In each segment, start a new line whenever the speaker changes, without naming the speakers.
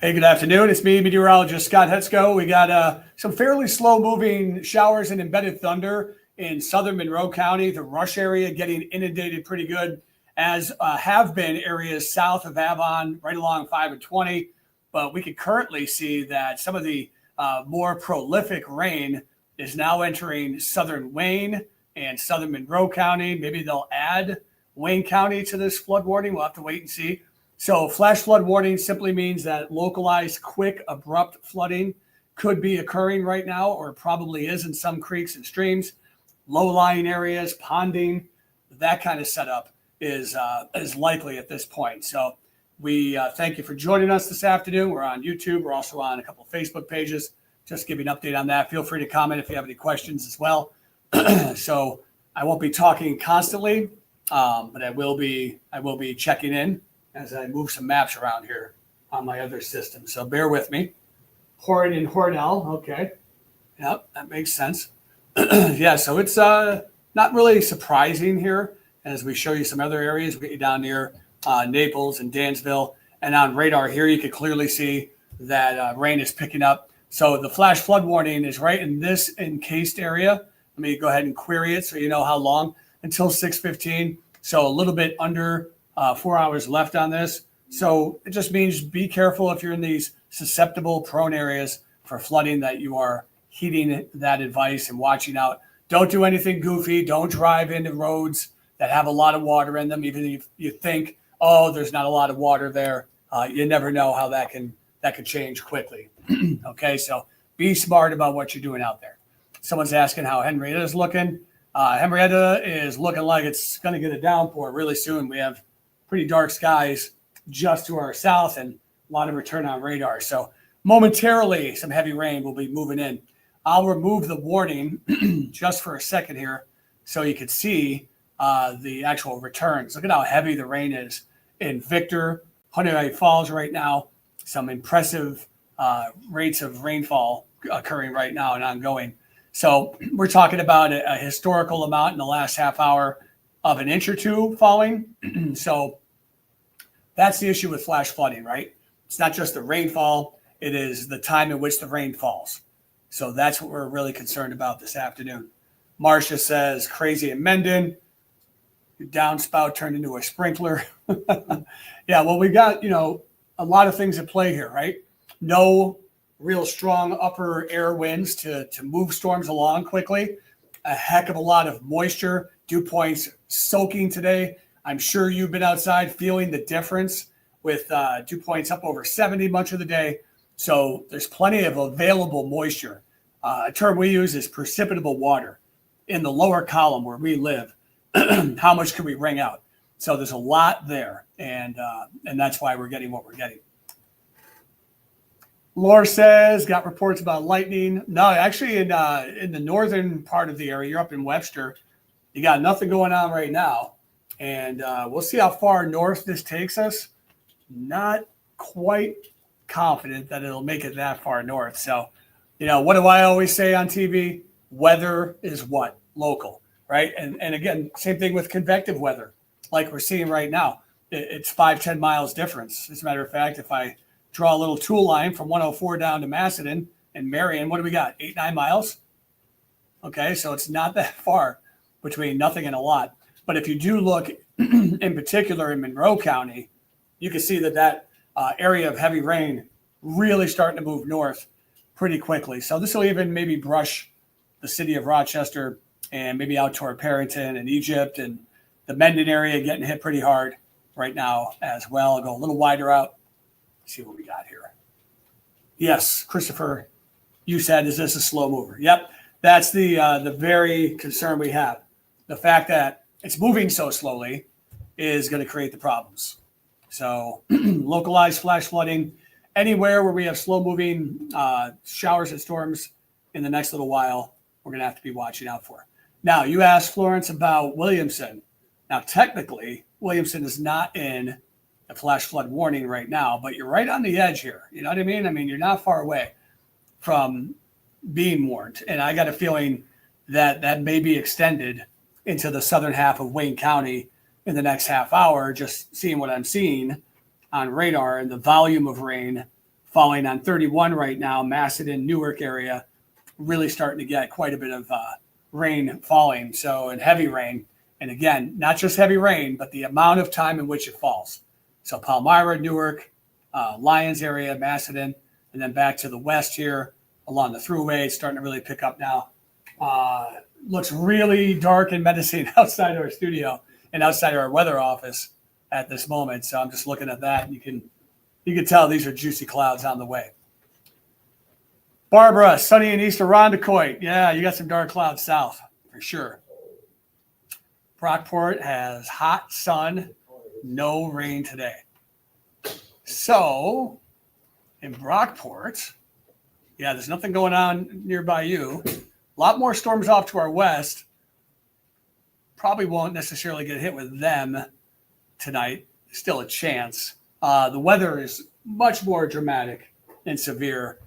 Hey, good afternoon. It's me, meteorologist Scott Hetzko. We got some fairly slow-moving showers and embedded thunder in southern Monroe County. The Rush area getting inundated pretty good, as have been areas south of Avon, right along 5 and 20. But we can currently see that some of the more prolific rain is now entering southern Wayne and southern Monroe County. Maybe they'll add Wayne County to this flood warning. We'll have to wait and see. So flash flood warning simply means that localized, quick, abrupt flooding could be occurring right now, or probably is in some creeks and streams. Low-lying areas, ponding, that kind of setup is likely at this point. So we thank you for joining us this afternoon. We're on YouTube. We're also on a couple of Facebook pages. Just give you an update on that. Feel free to comment if you have any questions as well. So I won't be talking constantly, but I will be checking in as I move some maps around here on my other system. So bear with me. Horn and Hornell. Okay. Yep, that makes sense. Yeah, so it's not really surprising here as we show you some other areas. We get you down near Naples and Dansville. And on radar here, you can clearly see that rain is picking up. So the flash flood warning is right in this encased area. Let me go ahead and query it so you know how long. Until 6:15. So a little bit under 4 hours left on this. So it just means be careful if you're in these susceptible, prone areas for flooding, that you are heeding that advice and watching out. Don't do anything goofy. Don't drive into roads that have a lot of water in them, even if you think, oh, there's not a lot of water there. You never know how that can change quickly. Okay, so be smart about what you're doing out there. Someone's asking how Henrietta is looking. Henrietta is looking like it's going to get a downpour really soon. We have pretty dark skies just to our south and a lot of return on radar. So momentarily, some heavy rain will be moving in. I'll remove the warning just for a second here so you can see the actual returns. Look at how heavy the rain is in Victor, Honey Falls right now. Some impressive rates of rainfall occurring right now and ongoing. So we're talking about a historical amount in the last half hour of an inch or two falling. So that's the issue with flash flooding, right? It's not just the rainfall, it is the time in which the rain falls. So that's what we're really concerned about this afternoon. Marcia says, crazy in Mendon. Your downspout turned into a sprinkler. Yeah, well, we got, a lot of things at play here, right? No real strong upper air winds to move storms along quickly. A heck of a lot of moisture. Dew points soaking today. I'm sure you've been outside feeling the difference with dew points up over 70 much of the day. So there's plenty of available moisture. A term we use is precipitable water in the lower column where we live. How much can we wring out? So there's a lot there, and that's why we're getting what we're getting. Laura says, got reports about lightning. No, actually in the northern part of the area, you're up in Webster, you got nothing going on right now. And we'll see how far north this takes us. Not quite confident that it'll make it that far north. So, what do I always say on TV? Weather is what? Local, right? And again, same thing with convective weather, like we're seeing right now. It's 5-10 miles difference. As a matter of fact, if I draw a little tool line from 104 down to Macedon and Marion, what do we got? 8-9 miles? Okay, so it's not that far between nothing and a lot. But if you do look in particular in Monroe County, you can see that area of heavy rain really starting to move north pretty quickly. So this will even maybe brush the city of Rochester and maybe out toward Perryton and Egypt, and the Mendon area getting hit pretty hard right now as well. I'll go a little wider out. See what we got here. Yes, Christopher, you said, is this a slow mover? Yep, that's the very concern we have. The fact that it's moving so slowly is going to create the problems. So localized flash flooding, anywhere where we have slow moving showers and storms in the next little while, we're going to have to be watching out for. Now, you asked Florence about Williamson. Now, technically, Williamson is not in a flash flood warning right now, but you're right on the edge here. You know what I mean? I mean, you're not far away from being warned. And I got a feeling that that may be extended into the southern half of Wayne County in the next half hour, just seeing what I'm seeing on radar and the volume of rain falling on 31 right now. Macedon, Newark area, really starting to get quite a bit of rain falling. So, and heavy rain. And again, not just heavy rain, but the amount of time in which it falls. So Palmyra, Newark, Lyons area, Macedon, and then back to the west here along the thruway. It's starting to really pick up now. Looks really dark and menacing outside our studio and outside our weather office at this moment. So I'm just looking at that, and you can tell these are juicy clouds on the way. Barbara, sunny in East Irondequoit. Yeah, you got some dark clouds south for sure. Brockport has hot sun, no rain today. So in Brockport, yeah, there's nothing going on nearby you. A lot more storms off to our west. Probably won't necessarily get hit with them tonight. Still a chance. The weather is much more dramatic and severe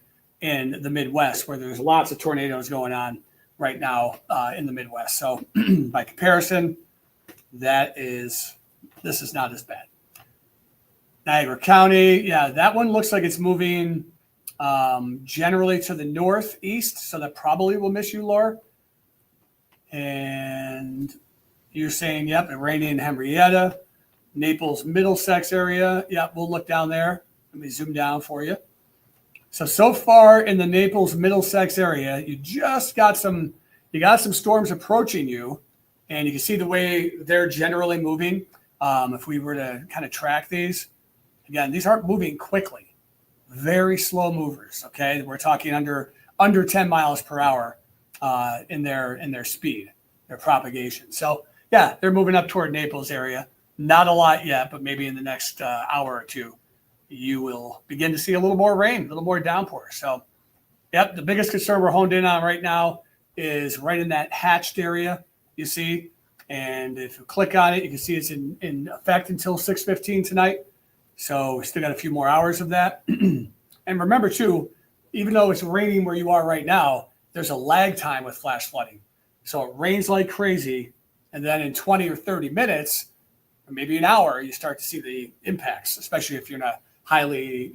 in the Midwest, where there's lots of tornadoes going on right now in the Midwest. So by comparison, this is not as bad. Niagara County, yeah, that one looks like it's moving generally to the northeast, so that probably will miss you, Laura. And you're saying, yep, raining in Henrietta, Naples, Middlesex area. Yep, we'll look down there. Let me zoom down for you. So far in the Naples, Middlesex area, you got some storms approaching you, and you can see the way they're generally moving. If we were to kind of track these, again, these aren't moving quickly. Very slow movers. Okay, we're talking under 10 miles per hour in their speed, their propagation. So yeah, they're moving up toward Naples area. Not a lot yet, but maybe in the next hour or two, you will begin to see a little more rain, a little more downpour. So, yep, the biggest concern we're honed in on right now is right in that hatched area. You see, and if you click on it, you can see it's in effect until 6:15 tonight. So we still got a few more hours of that. And remember, too, even though it's raining where you are right now, there's a lag time with flash flooding. So it rains like crazy, and then in 20 or 30 minutes, or maybe an hour, you start to see the impacts, especially if you're in a highly,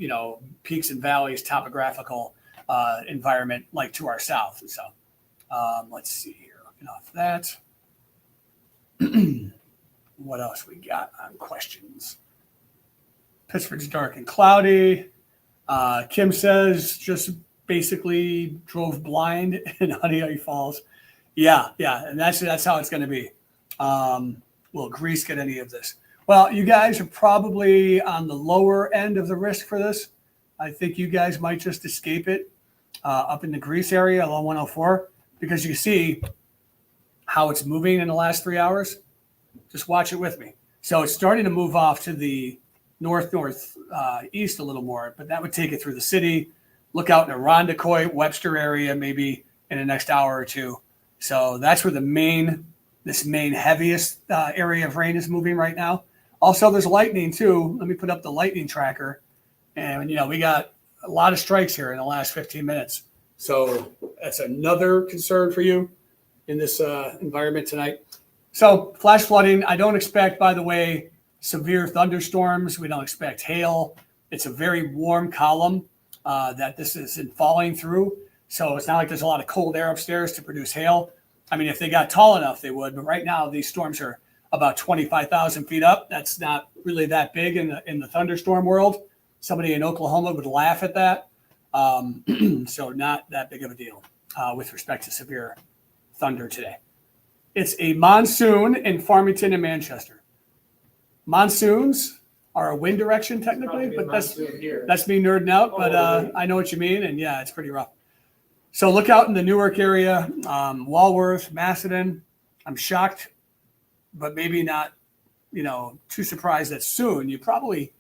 peaks and valleys topographical environment like to our south. And so let's see here. Looking off that. What else we got on questions? Pittsburgh's dark and cloudy. Kim says just basically drove blind in Honey Falls. Yeah, and that's how it's going to be. Will Greece get any of this? Well, you guys are probably on the lower end of the risk for this. I think you guys might just escape it up in the Greece area along 104, because you see how it's moving in the last 3 hours. Just watch it with me. So it's starting to move off to the northeast a little more, but that would take it through the city. Look out in Irondequoit, Webster area, maybe in the next hour or two. So that's where this main heaviest area of rain is moving right now. Also, there's lightning too. Let me put up the lightning tracker. And, we got a lot of strikes here in the last 15 minutes. So that's another concern for you in this environment tonight. So flash flooding, I don't expect, by the way, severe thunderstorms. We don't expect hail. It's a very warm column that this is falling through. So it's not like there's a lot of cold air upstairs to produce hail. I mean, if they got tall enough, they would. But right now, these storms are about 25,000 feet up. That's not really that big in the thunderstorm world. Somebody in Oklahoma would laugh at that. So not that big of a deal with respect to severe thunder today. It's a monsoon in Farmington and Manchester. Monsoons are a wind direction technically, but that's me nerding out. But I know what you mean, and yeah, it's pretty rough. So look out in the Newark area, Walworth, Macedon. I'm shocked, but maybe not, too surprised that soon you probably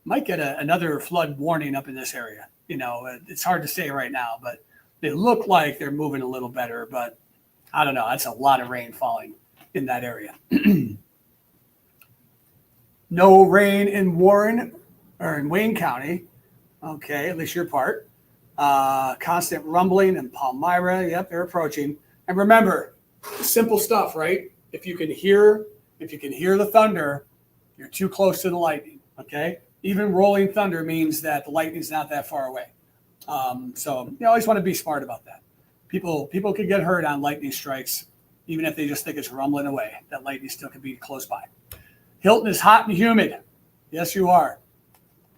might get another flood warning up in this area. It's hard to say right now, but they look like they're moving a little better. But I don't know. That's a lot of rain falling in that area. No rain in Warren or in Wayne County. Okay, at least your part. Constant rumbling in Palmyra. Yep, they're approaching. And remember, simple stuff, right? If you can hear the thunder, you're too close to the lightning. Okay, even rolling thunder means that the lightning's not that far away. So you always want to be smart about that. People could get hurt on lightning strikes, even if they just think it's rumbling away. That lightning still could be close by. Hilton is hot and humid. Yes, you are.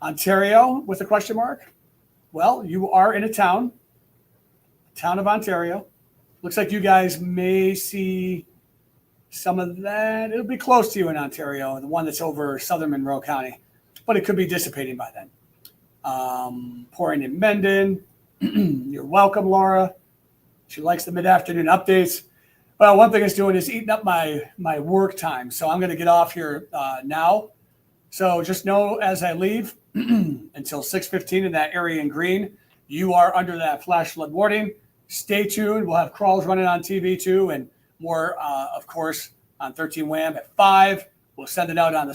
Ontario with a question mark? Well, you are in a town of Ontario. Looks like you guys may see some of that. It'll be close to you in Ontario, the one that's over southern Monroe County, but it could be dissipating by then. Pouring in Mendon. You're welcome, Laura. She likes the mid-afternoon updates. Well, one thing it's doing is eating up my work time, so I'm going to get off here now. So just know as I leave until 6:15 in that area in green, you are under that flash flood warning. Stay tuned. We'll have crawls running on TV too, and more, of course, on 13 Wham at 5. We'll send it out on the